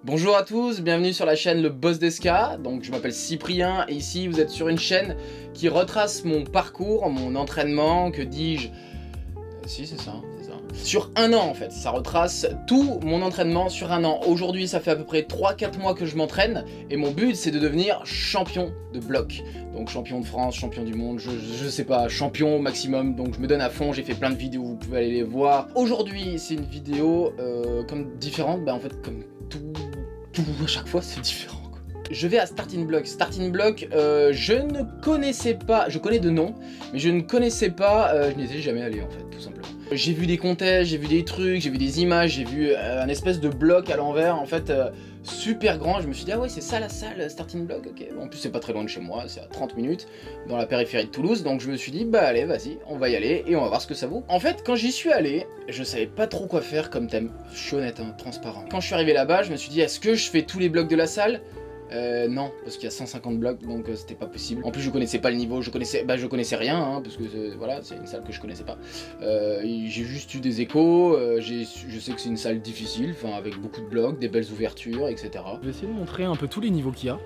Bonjour à tous, bienvenue sur la chaîne Le Boss d'Esca. Donc je m'appelle Cyprien et ici vous êtes sur une chaîne qui retrace mon parcours, mon entraînement, que dis-je... Si c'est ça, sur un an en fait, ça retrace tout mon entraînement sur un an. Aujourd'hui ça fait à peu près 3-4 mois que je m'entraîne et mon but c'est de devenir champion de bloc. Donc champion de France, champion du monde, je sais pas, champion au maximum, donc je me donne à fond, j'ai fait plein de vidéos, vous pouvez aller les voir. Aujourd'hui c'est une vidéo comme différente, en fait comme tout à chaque fois c'est différent. Je vais à Starting Block. Starting Block, je ne connaissais pas, je connais de nom, mais je ne connaissais pas, je n'y étais jamais allé en fait, tout simplement. J'ai vu des contests, j'ai vu des trucs, j'ai vu des images, j'ai vu un espèce de bloc à l'envers, en fait, super grand. Je me suis dit, ah ouais, c'est ça la salle Starting Block, ok. En plus, c'est pas très loin de chez moi, c'est à 30 minutes, dans la périphérie de Toulouse, donc je me suis dit, bah allez, vas-y, on va y aller et on va voir ce que ça vaut. En fait, quand j'y suis allé, je savais pas trop quoi faire comme thème. Je suis honnête, hein, transparent. Quand je suis arrivé là-bas, je me suis dit, est-ce que je fais tous les blocs de la salle ? Non, parce qu'il y a 150 blocs, donc c'était pas possible. En plus, je connaissais pas le niveau, je connaissais rien, hein, parce que voilà, c'est une salle que je connaissais pas. J'ai juste eu des échos, je sais que c'est une salle difficile, enfin avec beaucoup de blocs, des belles ouvertures, etc. Je vais essayer de montrer un peu tous les niveaux qu'il y a,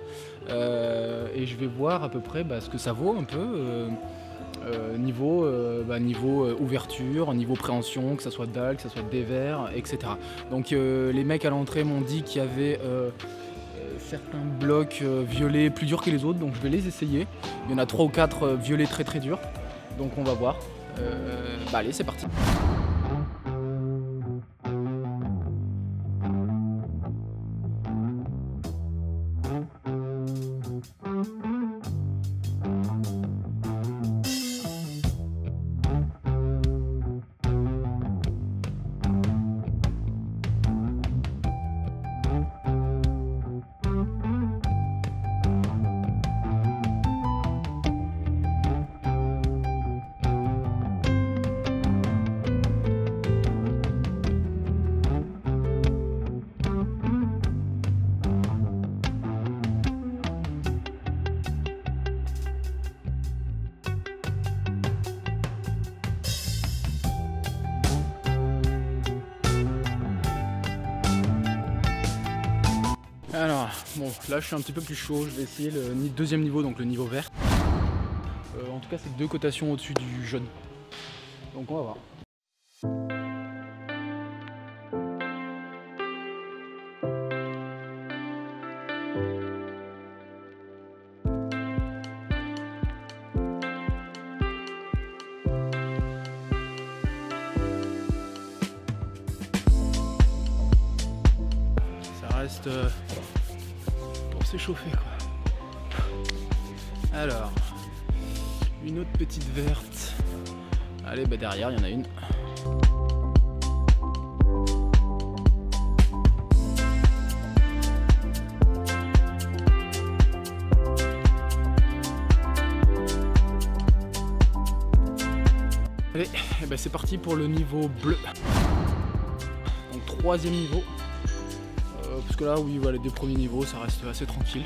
et je vais voir à peu près ce que ça vaut un peu. Niveau ouverture, niveau préhension, que ça soit dalle, que ça soit dévers, etc. Donc les mecs à l'entrée m'ont dit qu'il y avait certains blocs violets plus durs que les autres, donc je vais les essayer. Il y en a 3 ou 4 violets très durs, donc on va voir. Allez, c'est parti. Alors, bon, là je suis un petit peu plus chaud, je vais essayer le deuxième niveau, donc le niveau vert. En tout cas, c'est 2 cotations au-dessus du jaune. Donc on va voir. Ça reste pour s'échauffer quoi. Alors, une autre petite verte. Allez, derrière, il y en a une. Allez, c'est parti pour le niveau bleu. Donc 3e niveau. Parce que là, oui, voilà, les 2 premiers niveaux, ça reste assez tranquille.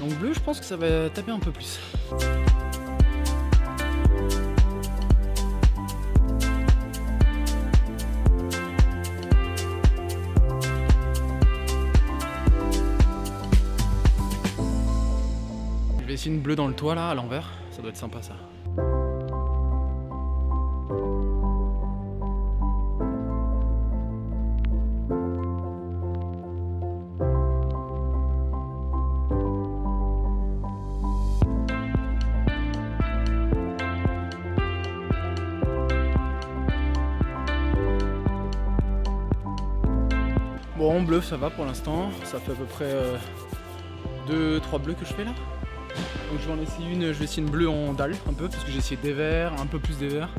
Donc bleu, je pense que ça va taper un peu plus. Je vais essayer une bleue dans le toit là, à l'envers. Ça doit être sympa ça. Bon, en bleu ça va pour l'instant, ça fait à peu près 2-3 bleus que je fais là. Donc je vais en essayer une, je vais essayer une bleue en dalle un peu, parce que j'ai essayé des verts, un peu plus des verts.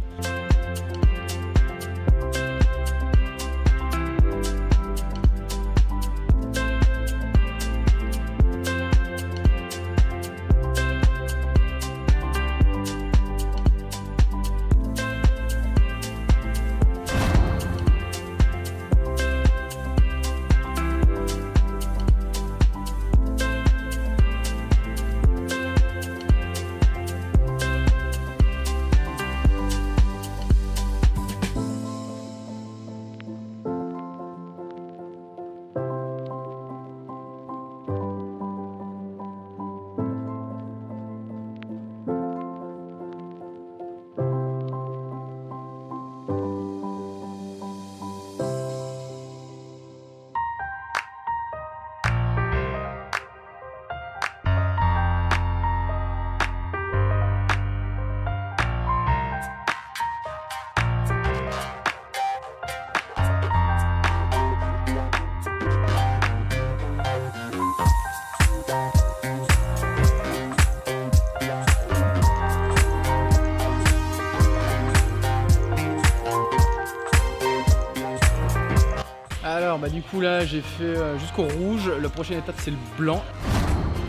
coup là j'ai fait jusqu'au rouge, la prochaine étape c'est le blanc.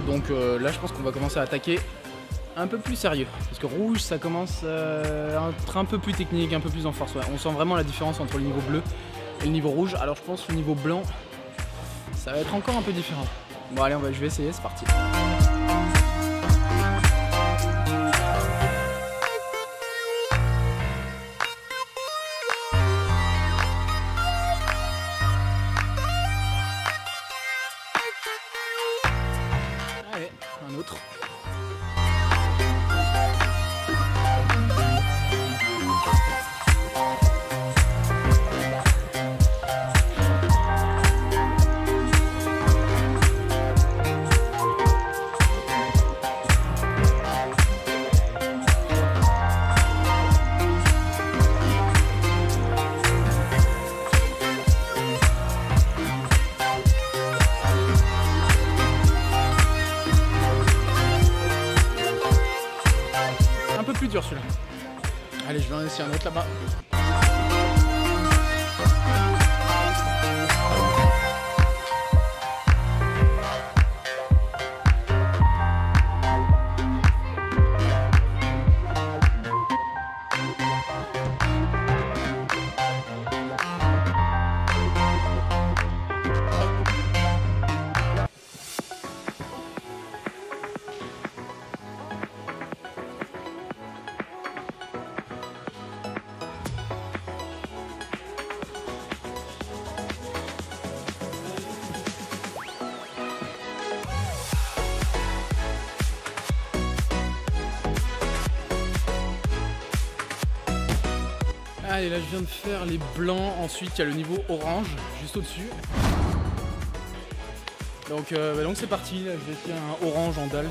Donc là je pense qu'on va commencer à attaquer un peu plus sérieux. Parce que rouge ça commence à être un peu plus technique, un peu plus en force. Ouais. On sent vraiment la différence entre le niveau bleu et le niveau rouge. Alors je pense que le niveau blanc, ça va être encore un peu différent. Bon allez, je vais essayer, c'est parti. Allez, un autre. Un peu plus dur celui-là. Allez, je vais en essayer un autre là-bas. Allez, là je viens de faire les blancs, ensuite il y a le niveau orange juste au-dessus. Donc c'est parti, là je vais faire un orange en dalle.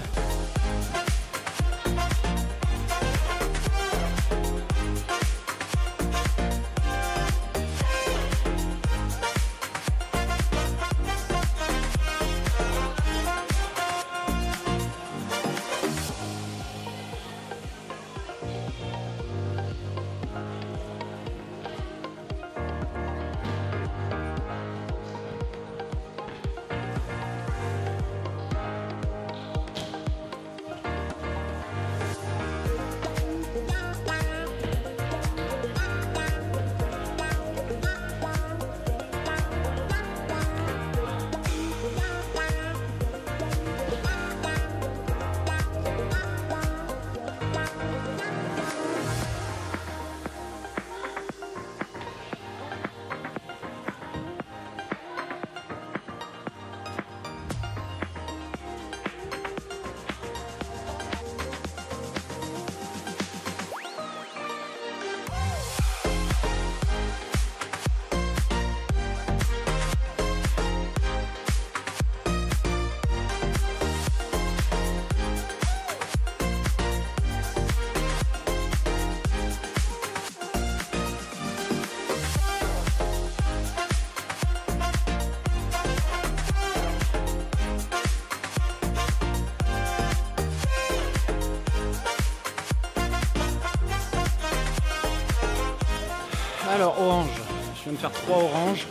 Alors orange, je viens de faire 3 oranges.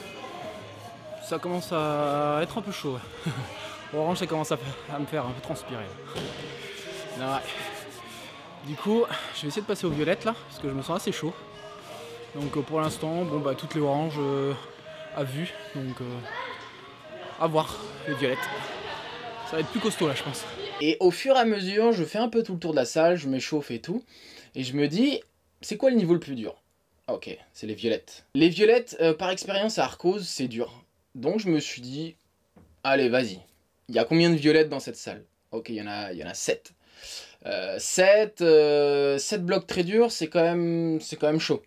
Ça commence à être un peu chaud. Orange, ça commence à me faire un peu transpirer. Là, ouais. Du coup, je vais essayer de passer aux violettes là, parce que je me sens assez chaud. Donc pour l'instant, bon bah toutes les oranges à vue. Donc à voir les violettes. Ça va être plus costaud là, je pense. Et au fur et à mesure, je fais un peu tout le tour de la salle, je m'échauffe et tout. Et je me dis, c'est quoi le niveau le plus dur? Ok, c'est les violettes. Les violettes, par expérience à Arcos, c'est dur. Donc je me suis dit, allez, vas-y. Il y a combien de violettes dans cette salle? Ok, il y en a 7. 7 blocs très durs, c'est quand même chaud.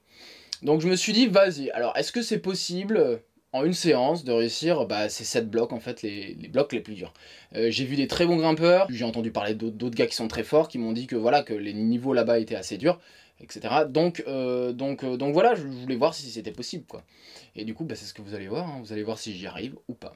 Donc je me suis dit, vas-y. Alors, est-ce que c'est possible, en une séance, de réussir ces 7 blocs, en fait, les blocs les plus durs? J'ai vu des très bons grimpeurs, j'ai entendu parler d'autres gars qui sont très forts, qui m'ont dit que, voilà, que les niveaux là-bas étaient assez durs, etc. Donc voilà, je voulais voir si c'était possible, quoi. Et du coup, c'est ce que vous allez voir, hein. Vous allez voir si j'y arrive ou pas.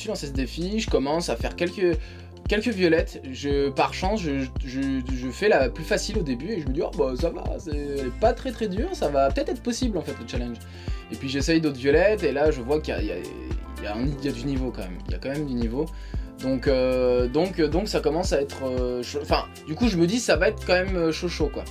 suis lancé ce défi, je commence à faire quelques violettes. Par chance, je fais la plus facile au début et je me dis, oh bah ça va, c'est pas très très dur, ça va peut-être être possible en fait le challenge. Et puis j'essaye d'autres violettes et là je vois qu'il y a du niveau quand même, il y a quand même du niveau. Donc ça commence à être... Enfin, du coup je me dis ça va être quand même chaud quoi.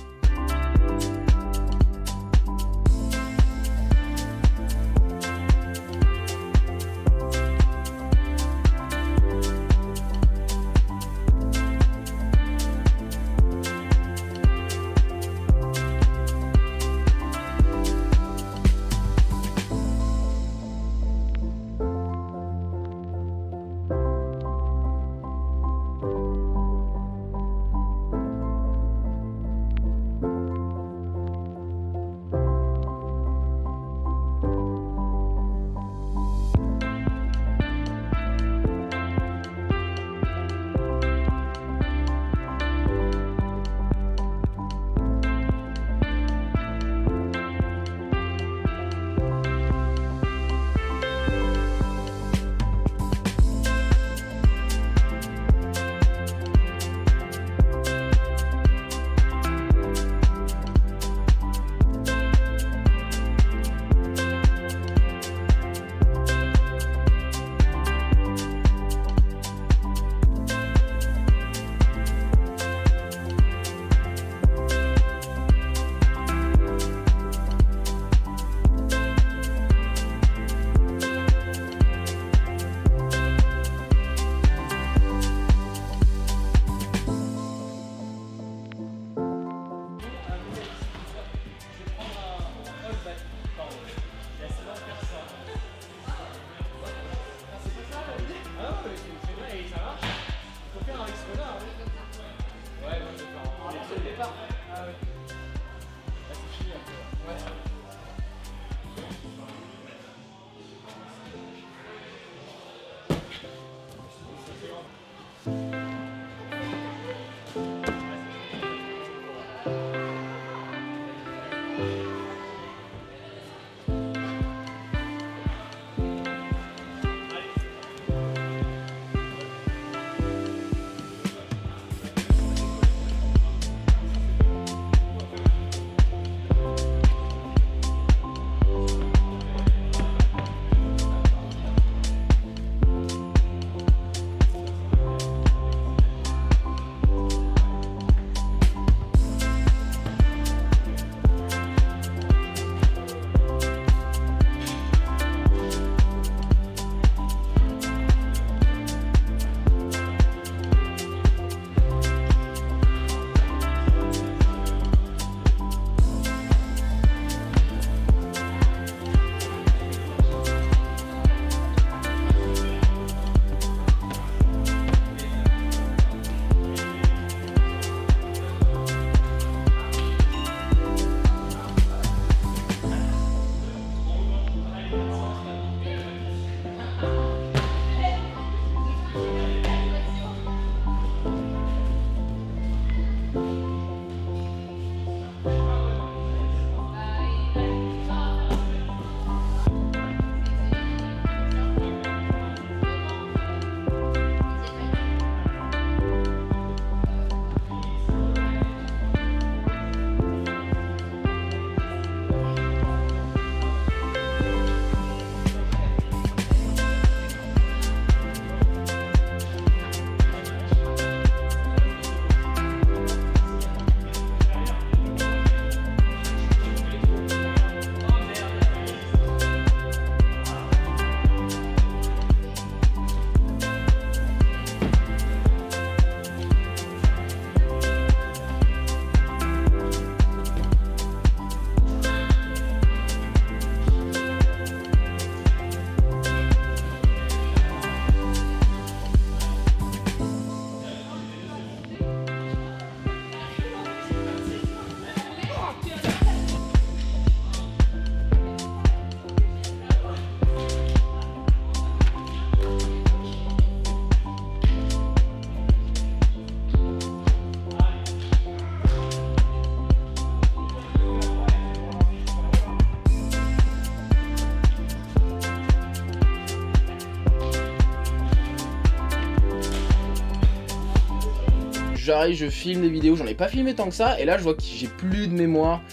pareil, je filme des vidéos, j'en ai pas filmé tant que ça, et là je vois que j'ai plus de mémoire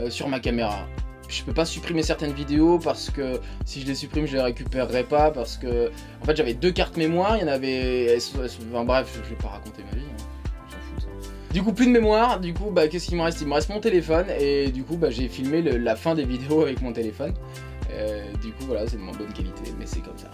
sur ma caméra. Je peux pas supprimer certaines vidéos parce que si je les supprime, je les récupérerai pas parce que en fait j'avais 2 cartes mémoire, il y en avait, enfin bref, je vais pas raconter ma vie. On s'en fout, ça. Du coup plus de mémoire, du coup bah qu'est-ce qu'il me reste? Il me reste mon téléphone et du coup bah j'ai filmé la fin des vidéos avec mon téléphone. Du coup voilà, c'est de moins bonne qualité, mais c'est comme ça.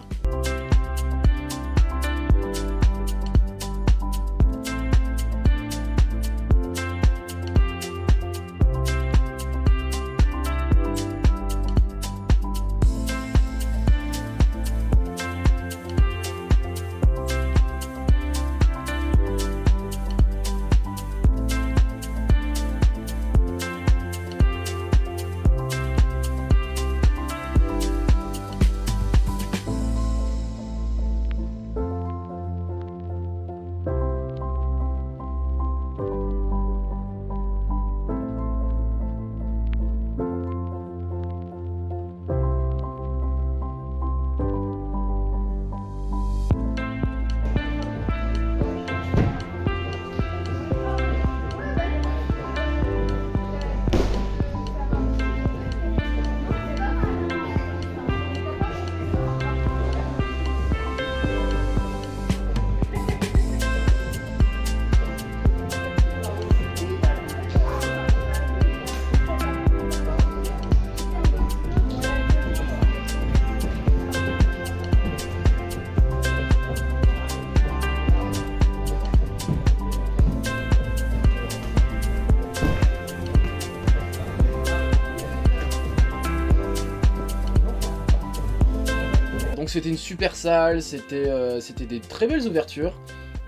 Donc c'était une super salle, c'était des très belles ouvertures.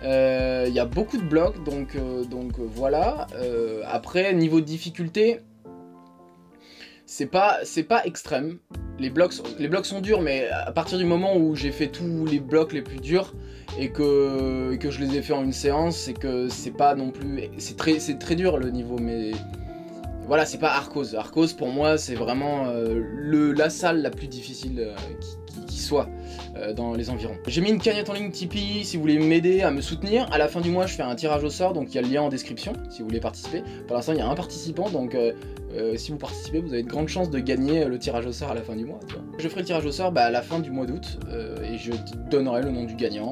Il y a beaucoup de blocs, donc voilà. Après, niveau de difficulté, c'est pas extrême. Les blocs sont durs, mais à partir du moment où j'ai fait tous les blocs les plus durs et que je les ai fait en une séance, c'est que c'est pas non plus... C'est très dur le niveau, mais... Voilà, c'est pas Arcos. Arcos, pour moi, c'est vraiment la salle la plus difficile qui soit dans les environs. J'ai mis une cagnotte en ligne Tipeee si vous voulez m'aider à me soutenir. À la fin du mois, je fais un tirage au sort, donc il y a le lien en description si vous voulez participer. Pour l'instant, il y a un participant, donc si vous participez, vous avez de grandes chances de gagner le tirage au sort à la fin du mois. Tu vois. Je ferai le tirage au sort à la fin du mois d'août et je donnerai le nom du gagnant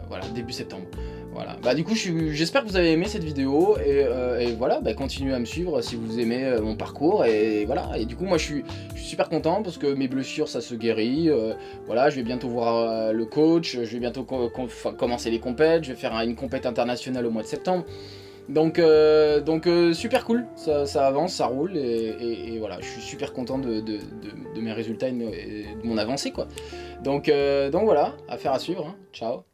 voilà, début septembre. Voilà. Bah du coup j'espère que vous avez aimé cette vidéo et voilà, bah, continuez à me suivre si vous aimez mon parcours et voilà. Et du coup moi je suis super content parce que mes blessures ça se guérit, voilà, je vais bientôt voir le coach, je vais bientôt commencer les compètes, je vais faire une compète internationale au mois de septembre. Donc super cool, ça avance, ça roule et voilà, je suis super content de mes résultats et de mon avancée quoi. Donc voilà, affaire à suivre, hein. Ciao.